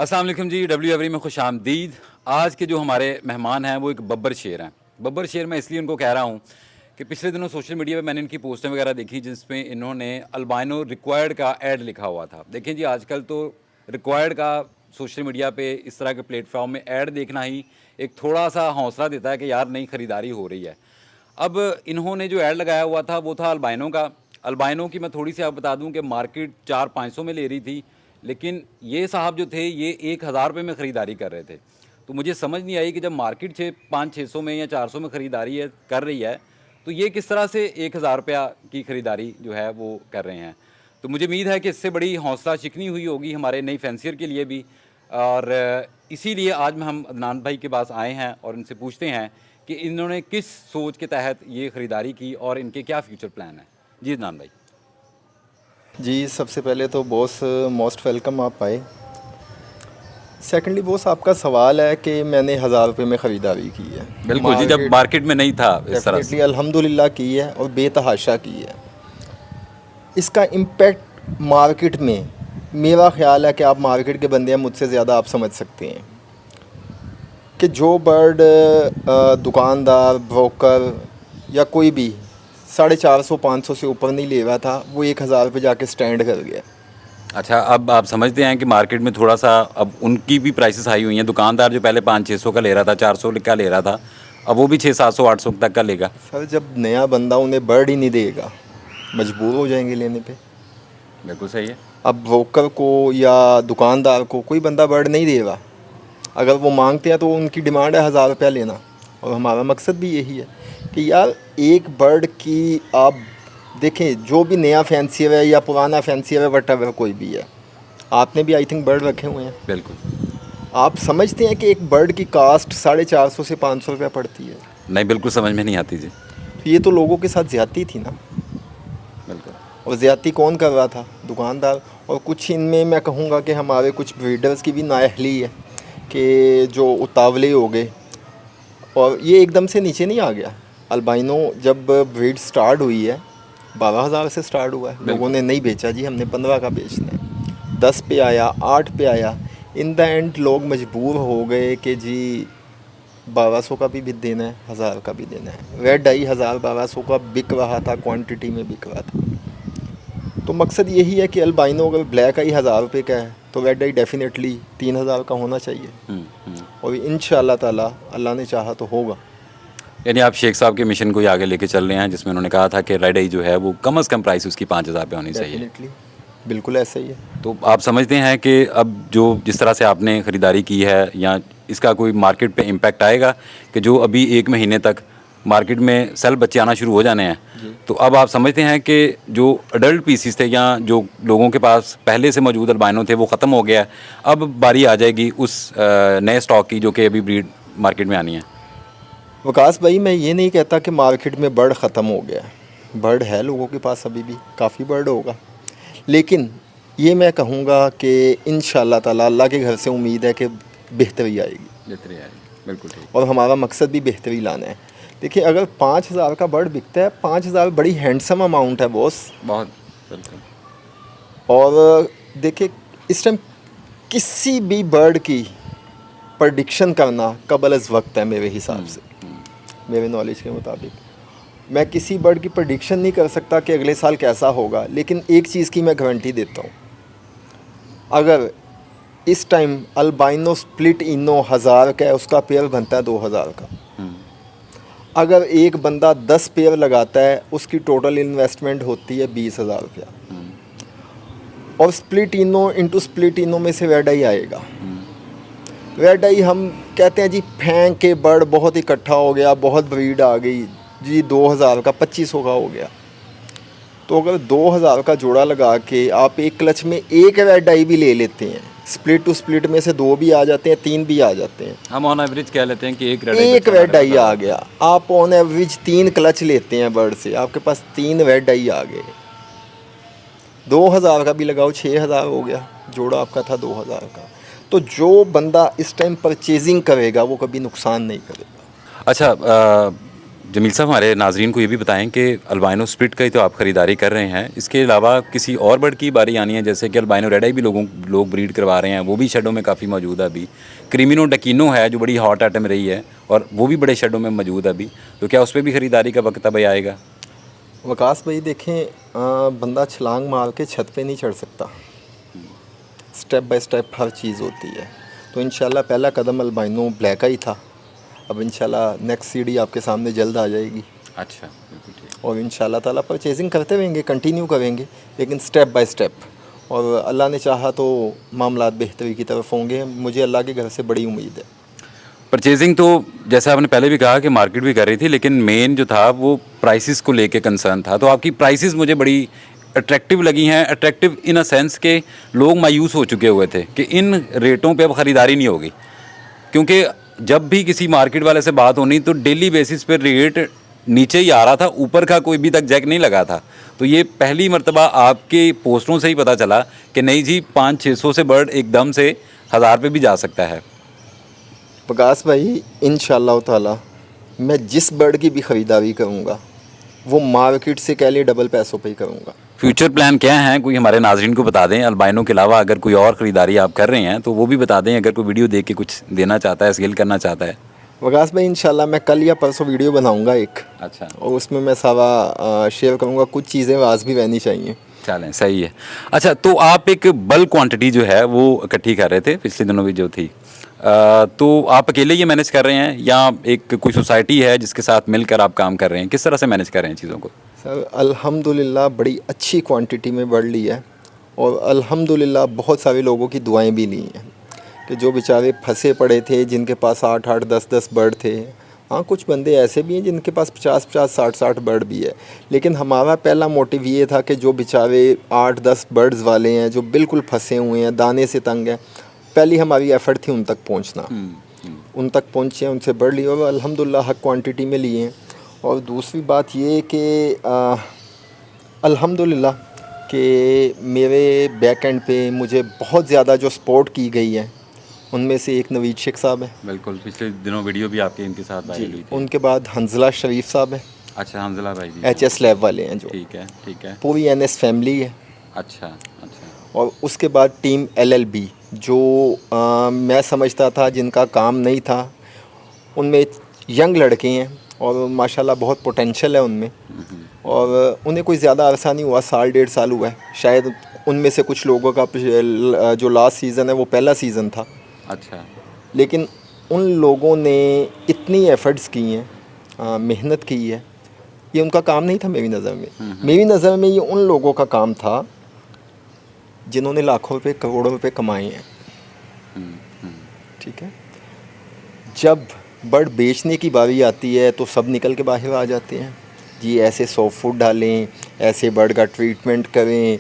अस्सलाम वालेकुम जी, W every में खुश आमदीद। आज के जो हमारे मेहमान हैं वो एक बब्बर शेर हैं। बब्बर शेर मैं इसलिए उनको कह रहा हूँ कि पिछले दिनों सोशल मीडिया पे मैंने इनकी पोस्टें वगैरह देखी जिसमें इन्होंने अल्बाइनो रिक्वायर्ड का ऐड लिखा हुआ था। देखें जी, आजकल तो रिक्वायर्ड का सोशल मीडिया पे इस तरह के प्लेटफॉर्म में ऐड देखना ही एक थोड़ा सा हौसला देता है कि यार नई ख़रीदारी हो रही है। अब इन्होंने जो ऐड लगाया हुआ था वो था अल्बाइनो का। अल्बाइनो की मैं थोड़ी सी आप बता दूं कि मार्केट 400-500 में ले रही थी, लेकिन ये साहब जो थे ये 1000 रुपये में ख़रीदारी कर रहे थे। तो मुझे समझ नहीं आई कि जब मार्केट 500-600 में या 400 में ख़रीदारी कर रही है तो ये किस तरह से 1000 रुपया की ख़रीदारी जो है वो कर रहे हैं। तो मुझे उम्मीद है कि इससे बड़ी हौसला शिकनी हुई होगी हमारे नई फैंसियर के लिए भी, और इसीलिए आज में हम अदनान भाई के पास आए हैं और इनसे पूछते हैं कि इन्होंने किस सोच के तहत ये ख़रीदारी की और इनके क्या फ्यूचर प्लान हैं। जी अदनान भाई। जी, सबसे पहले तो बॉस मोस्ट वेलकम आप आए। सेकेंडली बॉस, आपका सवाल है कि मैंने 1000 रुपये में ख़रीदारी की है। बिल्कुल जी, जब मार्केट में नहीं था इस तरह से। अल्हम्दुलिल्लाह की है और बेतहाशा की है। इसका इम्पेक्ट मार्केट में, मेरा ख़्याल है कि आप मार्केट के बंदे हैं, मुझसे ज़्यादा आप समझ सकते हैं कि जो बर्ड दुकानदार, ब्रोकर या कोई भी 450-500 से ऊपर नहीं ले रहा था, वो 1000 रुपये जाके स्टैंड कर गया। अच्छा, अब आप समझते हैं कि मार्केट में थोड़ा सा अब उनकी भी प्राइसेस हाई हुई हैं। दुकानदार जो पहले 500-600 का ले रहा था, 400 का ले रहा था, अब वो भी 600-700-800 तक का लेगा। सर, जब नया बंदा उन्हें बर्ड ही नहीं देगा, मजबूर हो जाएंगे लेने पे। बिल्कुल सही है। अब ब्रोकर को या दुकानदार को कोई बंदा बर्ड नहीं देगा। अगर वो मांगते हैं तो उनकी डिमांड है 1000 रुपया लेना, और हमारा मकसद भी यही है कि यार एक बर्ड की आप देखें, जो भी नया फैंसियर है या पुराना फैंसियर है, वटेवर कोई भी है, आपने भी आई थिंक बर्ड रखे हुए हैं। बिल्कुल। आप समझते हैं कि एक बर्ड की कास्ट 450 से 500 रुपया पड़ती है। नहीं, बिल्कुल समझ में नहीं आती जी। तो ये तो लोगों के साथ ज़्यादती थी ना। बिल्कुल। और ज़्यादती कौन कर रहा था? दुकानदार। और कुछ इनमें मैं कहूँगा कि हमारे कुछ ब्रीडर्स की भी नाअहली है कि जो उतावले हो गए, और ये एकदम से नीचे नहीं आ गया। अल्बाइनो जब ब्रीड स्टार्ट हुई है 12,000 से स्टार्ट हुआ है। लोगों ने नहीं बेचा जी, हमने 15 का बेचना है। 10 पे आया, 8 पे आया। इन द एंड लोग मजबूर हो गए कि जी 1200 का भी देना है, 1000 का भी देना है। रेड आई 1000-1200 का बिक रहा था, क्वांटिटी में बिक रहा था। तो मकसद यही है कि अल्बाइनो अगर ब्लैक आई 1000 रुपये का है तो रेड आई डेफिनेटली 3000 का होना चाहिए। और इंशाअल्लाह ताला अल्लाह ने चाहा तो होगा। यानी आप शेख साहब के मिशन को ही आगे लेके चल रहे हैं जिसमें उन्होंने कहा था कि रेड आई जो है वो कम से कम प्राइस उसकी 5000 पे होनी चाहिए। डेफिनेटली, बिल्कुल ऐसा ही है। तो आप समझते हैं कि अब जो जिस तरह से आपने ख़रीदारी की है, या इसका कोई मार्केट पे इम्पैक्ट आएगा कि जो अभी 1 महीने तक मार्केट में सेल बच्चे आना शुरू हो जाने हैं, तो अब आप समझते हैं कि जो अडल्ट पीसीस थे या जो लोगों के पास पहले से मौजूद अल्बाइनो थे वो ख़त्म हो गया है, अब बारी आ जाएगी उस नए स्टॉक की जो कि अभी ब्रीड मार्केट में आनी है। वकास भाई, मैं ये नहीं कहता कि मार्केट में बर्ड ख़त्म हो गया है। बर्ड है लोगों के पास, अभी भी काफ़ी बर्ड होगा, लेकिन ये मैं कहूँगा कि इंशाअल्लाह ताला अल्लाह के घर से उम्मीद है कि बेहतरी आएगी। बेहतरी आएगी, बिल्कुल ठीक। और हमारा मकसद भी बेहतरी लाना है। देखिए, अगर 5000 का बर्ड बिकता है, 5000 बड़ी हैंडसम अमाउंट है बॉस। बहुत, बिल्कुल। और देखिए, इस टाइम किसी भी बर्ड की प्रडिक्शन करना कबल अज़ वक्त है मेरे हिसाब से, मेरे नॉलेज के मुताबिक। मैं किसी बर्ड की प्रडिक्शन नहीं कर सकता कि अगले साल कैसा होगा, लेकिन एक चीज़ की मैं गारंटी देता हूँ। अगर इस टाइम अल्बाइनो स्प्लिट इनो 1000 का है, उसका पेयर बनता है 2000 का। अगर एक बंदा 10 पेयर लगाता है, उसकी टोटल इन्वेस्टमेंट होती है 20,000 रुपया। और स्प्लिट इनो इंटू स्प्लिट इनो में से रेड आई आएगा। रेड आई हम कहते हैं जी फेंक के बर्ड बहुत इकट्ठा हो गया, बहुत ब्रीड आ गई जी, 2000 का 2500 का हो गया। तो अगर 2000 का जोड़ा लगा के आप एक क्लच में एक रेड आई भी ले लेते हैं, स्प्लिट टू स्प्लिट में से 2 भी आ जाते हैं, 3 भी आ जाते हैं। हम ऑन एवरेज कह लेते हैं कि एक रेड आई आ गया। आप ऑन एवरेज 3 क्लच लेते हैं बर्ड से, आपके पास 3 रेड आई आ गए। 2000 का भी लगाओ, 6000 हो गया। जोड़ा आपका था 2000 का। तो जो बंदा इस टाइम परचेजिंग करेगा वो कभी नुकसान नहीं करेगा। अच्छा, जमील साहब, हमारे नाजरीन को ये भी बताएं कि अल्बाइनो स्प्लिट का ही तो आप ख़रीदारी कर रहे हैं, इसके अलावा किसी और बर्ड की बारी आनी है, जैसे कि अल्बाइनो रेड आई भी लोग ब्रीड करवा रहे हैं, वो भी शेडों में काफ़ी मौजूद है अभी। क्रीमिनो डकीनो है जो बड़ी हॉट आइटम रही है और वो भी बड़े शेडों में मौजूद है अभी, तो क्या उस पर भी ख़रीदारी का वक्त अब आएगा? वकास भाई देखें, बंदा छलांग मार के छत पे नहीं चढ़ सकता, स्टेप बाय स्टेप हर चीज़ होती है। तो इंशाल्लाह पहला कदम अल्बाइनो ब्लैक ही था, अब इंशाल्लाह नेक्स्ट सीढ़ी आपके सामने जल्द आ जाएगी। अच्छा, बिल्कुल ठीक। और इंशाल्लाह ताला परचेजिंग करते रहेंगे, कंटिन्यू करेंगे, लेकिन स्टेप बाय स्टेप। और अल्लाह ने चाहा तो मामलात बेहतरी की तरफ होंगे, मुझे अल्लाह के घर से बड़ी उम्मीद है। परचेजिंग तो जैसा आपने पहले भी कहा कि मार्केट भी कर रही थी, लेकिन मेन जो था वो प्राइसेस को लेके कंसर्न था। तो आपकी प्राइसेस मुझे बड़ी अट्रैक्टिव लगी हैं, अट्रैक्टिव इन अ सेंस के लोग मायूस हो चुके हुए थे कि इन रेटों पे अब ख़रीदारी नहीं होगी, क्योंकि जब भी किसी मार्केट वाले से बात होनी तो डेली बेसिस पे रेट नीचे ही आ रहा था, ऊपर का कोई भी तक जैक नहीं लगा था। तो ये पहली मर्तबा आपके पोस्टरों से ही पता चला कि नहीं जी, 500-600 से बर्ड एकदम से 1000 पे भी जा सकता है। प्रकाश भाई, इंशाल्लाह ताला मैं जिस बर्ड की भी ख़रीदारी करूँगा वो मार्केट से कह लिए डबल पैसों पे ही करूँगा। फ्यूचर प्लान क्या हैं, कोई हमारे नाजरीन को बता दें। अल्बाइनो के अलावा अगर कोई और ख़रीदारी आप कर रहे हैं तो वो भी बता दें, अगर कोई वीडियो देख के कुछ देना चाहता है, सेल करना चाहता है। वकास भाई, इंशाल्लाह मैं कल या परसों वीडियो बनाऊँगा एक, अच्छा, और उसमें मैं सारा शेयर करूँगा। कुछ चीज़ें वाज भी रहनी चाहिए। चलें, सही है। अच्छा, तो आप एक बल्क क्वांटिटी जो है वो इकट्ठी कर रहे थे पिछले दिनों भी जो थी, तो आप अकेले ये मैनेज कर रहे हैं या एक कोई सोसाइटी है जिसके साथ मिलकर आप काम कर रहे हैं? किस तरह से मैनेज कर रहे हैं चीज़ों को? सर अल्हम्दुलिल्लाह बड़ी अच्छी क्वांटिटी में बर्ड ली है, और अल्हम्दुलिल्लाह बहुत सारे लोगों की दुआएं भी ली हैं कि जो बेचारे फंसे पड़े थे, जिनके पास 8-8, 10-10 बर्ड थे। हाँ, कुछ बंदे ऐसे भी हैं जिनके पास 50-50, 60-60 बर्ड भी है, लेकिन हमारा पहला मोटिव ये था कि जो बेचारे 8-10 बर्ड्स वाले हैं, जो बिल्कुल फंसे हुए हैं, दाने से तंग हैं, पहली हमारी एफ़र्ट थी उन तक पहुंचना। उन तक पहुंचे, उनसे बर्ड लिए और अल्हम्दुलिल्लाह हक क्वांटिटी में लिए हैं। और दूसरी बात ये कि अल्हम्दुलिल्लाह कि मेरे बैक एंड पे मुझे बहुत ज़्यादा जो सपोर्ट की गई है, उनमें से एक नवीद शेख साहब है। बिल्कुल, पिछले दिनों वीडियो भी आपके इनके साथ वायरल हुई थी। उनके बाद हंजला शरीफ साहब है, अच्छा, हमजला भाई जी, HS लैब वाले हैं जो। ठीक है, ठीक है। पूरी NS फैमिली है। अच्छा, अच्छा। और उसके बाद टीम LLB जो मैं समझता था जिनका काम नहीं था, उनमें यंग लड़के हैं और माशाल्लाह बहुत पोटेंशियल है उनमें, और उन्हें कोई ज़्यादा अरसा नहीं हुआ, 1.5 साल हुआ है शायद। उनमें से कुछ लोगों का जो लास्ट सीज़न है वो पहला सीज़न था। अच्छा, लेकिन उन लोगों ने इतनी एफ़र्ट्स की हैं, मेहनत की है, ये उनका काम नहीं था मेरी नज़र में। मेरी नज़र में ये उन लोगों का काम था जिन्होंने लाखों रुपए, करोड़ों रुपए कमाए हैं। ठीक है, जब बर्ड बेचने की बारी आती है तो सब निकल के बाहर आ जाते हैं जी, ऐसे सॉफ्ट फूड डालें, ऐसे बर्ड का ट्रीटमेंट करें,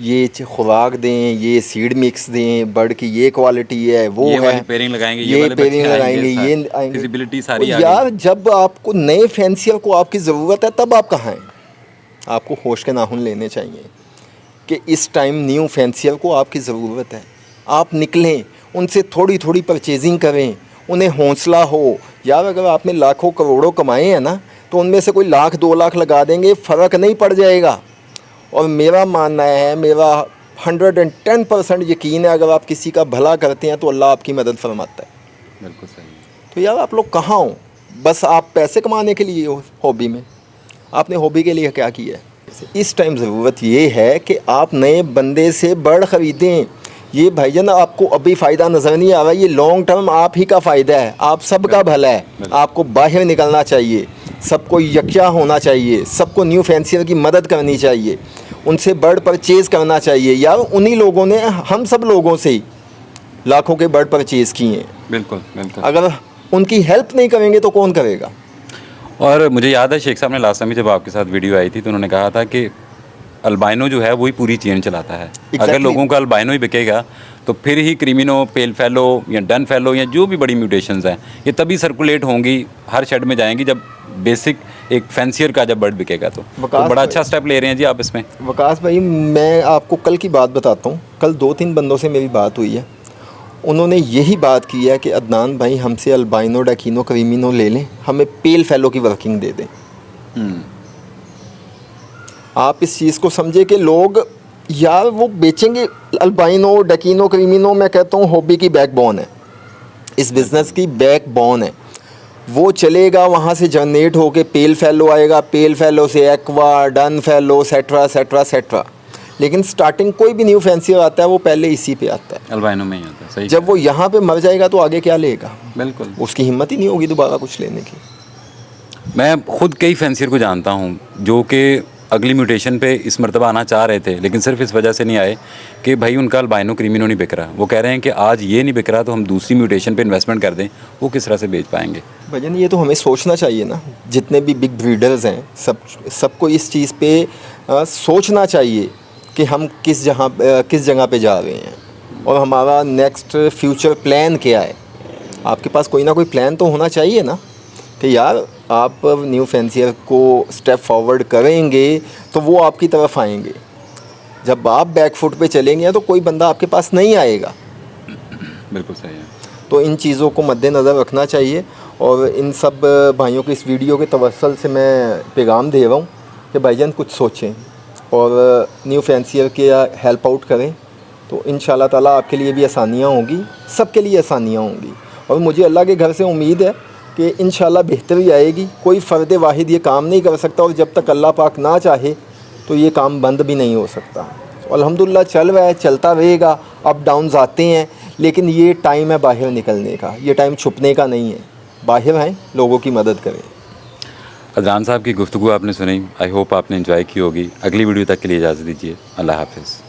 ये खुराक दें, ये सीड मिक्स दें, बर्ड की ये क्वालिटी है, वो ये है, वाली पेयरिंग लगाएंगे, ये वाले पेयरिंग बच्चे लगाएंगे, आएंगे, ये आएंगे। फिजिबिलिटी सारी आ यार, जब आपको नए फैंसियर को आपकी ज़रूरत है तब आप कहाँ हैं? आपको होश के नाखून लेने चाहिए कि इस टाइम न्यू फैंसियर को आपकी ज़रूरत है। आप निकलें, उनसे थोड़ी थोड़ी परचेजिंग करें, उन्हें हौसला हो। यार, अगर आपने लाखों करोड़ों कमाए हैं ना, तो उनमें से कोई 1,00,000 2 लाख लगा देंगे, फ़र्क नहीं पड़ जाएगा। और मेरा मानना है, मेरा 110% यकीन है, अगर आप किसी का भला करते हैं तो अल्लाह आपकी मदद फरमाता है। बिल्कुल सही। तो यार, आप लोग कहाँ हो? बस आप पैसे कमाने के लिए हो हॉबी में? आपने हॉबी के लिए क्या किया है? इस टाइम ज़रूरत ये है कि आप नए बंदे से बर्ड ख़रीदें। ये भाईजान आपको अभी फ़ायदा नज़र नहीं आ रहा, ये लॉन्ग टर्म आप ही का फ़ायदा है, आप सबका भला है। आपको बाहर निकलना चाहिए, सबको यकजा होना चाहिए, सबको न्यू फैंसियर की मदद करनी चाहिए, उनसे बर्ड परचेज़ करना चाहिए। यार, उन्हीं लोगों ने हम सब लोगों से ही लाखों के बर्ड परचेज़ किए हैं। बिल्कुल, बिल्कुल। अगर उनकी हेल्प नहीं करेंगे तो कौन करेगा? और मुझे याद है शेख साहब ने लास्ट टाइम जब आपके साथ वीडियो आई थी तो उन्होंने कहा था कि अल्बाइनो जो है वही पूरी चेन चलाता है। अगर लोगों का अल्बाइनो ही बिकेगा तो फिर ही क्रीमिनो, पेल फेलो या डन फेलो या जो भी बड़ी म्यूटेशंस हैं ये तभी सर्कुलेट होंगी, हर शेड में जाएंगी जब बेसिक एक फैंसियर का जब बर्ड बिकेगा। तो बड़ा अच्छा स्टेप ले रहे हैं जी आप इसमें। वकास भाई, मैं आपको कल की बात बताता हूँ। कल 2-3 बंदों से मेरी बात हुई है उन्होंने यही बात की है कि अदनान भाई हमसे अल्बाइनो डैकिनो क्रीमिनो ले लें, हमें पेल फेलो की वर्किंग दे दें। आप इस चीज़ को समझे कि लोग यार वो बेचेंगे अल्बाइनो डैकिनो क्रीमिनो, मैं कहता हूँ हॉबी की बैकबोन है, इस बिज़नेस की बैकबोन है। वो चलेगा, वहाँ से जनरेट होके पेल फेलो आएगा, पेल फेलो से एक्वा, डन फेलो, सेट्रा सेट्रा सेट्रा। लेकिन स्टार्टिंग कोई भी न्यू फैंसियर आता है वो पहले इसी पे आता है, अल्बाइनो में ही आता है। सही। जब वो यहाँ पे मर जाएगा तो आगे क्या लेगा? बिल्कुल, उसकी हिम्मत ही नहीं होगी दोबारा कुछ लेने की। मैं खुद कई फैंसियर को जानता हूँ जो कि अगली म्यूटेशन पे इस मरतबा आना चाह रहे थे, लेकिन सिर्फ इस वजह से नहीं आए कि भाई उनका अल्बाइनो क्रीमिनो नहीं बिक रहा। वो कह रहे हैं कि आज ये नहीं बिक रहा तो हम दूसरी म्यूटेशन पे इन्वेस्टमेंट कर दें, वो किस तरह से बेच पाएंगे? भजन ये तो हमें सोचना चाहिए ना, जितने भी बिग ब्रीडर्स हैं सबको इस चीज़ पे सोचना चाहिए कि हम किस जगह पे जा रहे हैं और हमारा नेक्स्ट फ्यूचर प्लान क्या है। आपके पास कोई ना कोई प्लान तो होना चाहिए ना कि यार आप न्यू फैंसियर को स्टेप फॉरवर्ड करेंगे तो वो आपकी तरफ आएंगे। जब आप बैक फुट पे चलेंगे तो कोई बंदा आपके पास नहीं आएगा। बिल्कुल सही है। तो इन चीज़ों को मद्देनज़र रखना चाहिए और इन सब भाइयों को इस वीडियो के तवस्सुल से मैं पैगाम दे रहा हूँ कि भाईजान कुछ सोचें और न्यू फैंसियर के हेल्प आउट करें, तो इंशाल्लाह ताला आपके लिए भी आसानियाँ होंगी, सबके लिए आसानियाँ होंगी। और मुझे अल्लाह के घर से उम्मीद है कि इंशाल्लाह बेहतरी आएगी। कोई फ़र्द वाहिद ये काम नहीं कर सकता और जब तक अल्लाह पाक ना चाहे तो ये काम बंद भी नहीं हो सकता। अल्हम्दुलिल्लाह चल रहा है, चलता रहेगा, अप डाउन्स आते हैं, लेकिन ये टाइम है बाहर निकलने का, ये टाइम छुपने का नहीं है। बाहर आएँ, लोगों की मदद करें। अदनान साहब की गुफ्तगू आपने सुनी, आई होप आपने एंजॉय की होगी। अगली वीडियो तक के लिए इजाज़त दीजिए। अल्लाह हाफ़िज़।